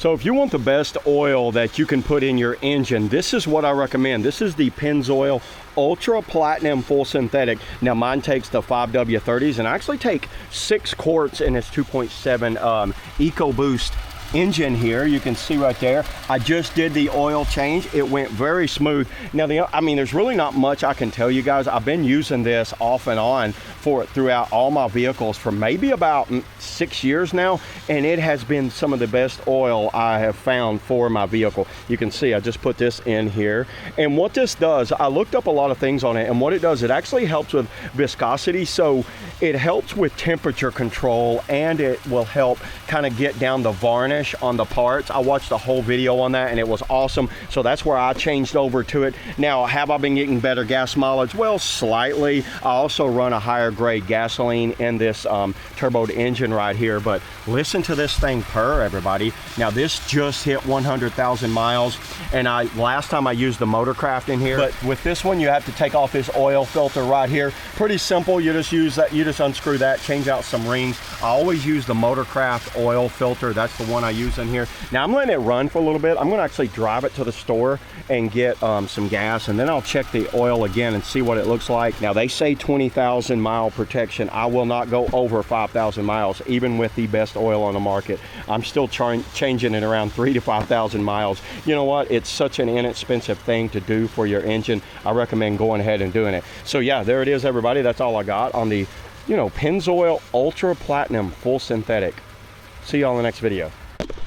So if you want the best oil that you can put in your engine, this is what I recommend. This is the Pennzoil Ultra Platinum Full Synthetic. Now mine takes the 5W30s, and I actually take 6 quarts in its 2.7 EcoBoost engine here. You can see right there, I just did the oil change. It went very smooth. Now I mean, there's really not much I can tell you guys. I've been using this off and on throughout all my vehicles for maybe about 6 years now, and it has been some of the best oil I have found for my vehicle. You can see I just put this in here, and what this does, I looked up a lot of things on it, and what it does, it actually helps with viscosity. So it helps with temperature control, and it will help kind of get down the varnish on the parts. I watched the whole video on that and it was awesome. So that's where I changed over to it. Now, have I been getting better gas mileage? Well, slightly. I also run a higher grade gasoline in this turboed engine right here, but listen to this thing purr, everybody. Now this just hit 100,000 miles, and last time I used the Motorcraft in here, but with this one you have to take off this oil filter right here. Pretty simple. You just use that, you just unscrew that, change out some rings. I always use the Motorcraft oil filter. That's the one I use in here. Now I'm letting it run for a little bit. I'm going to actually drive it to the store and get some gas, and then I'll check the oil again and see what it looks like. Now they say 20,000 mile protection. I will not go over 5,000 miles, even with the best oil on the market. I'm still changing it around 3,000 to 5,000 miles. You know what? It's such an inexpensive thing to do for your engine. I recommend going ahead and doing it. So yeah, there it is, everybody. That's all I got on the, Pennzoil Ultra Platinum Full Synthetic. See you all in the next video.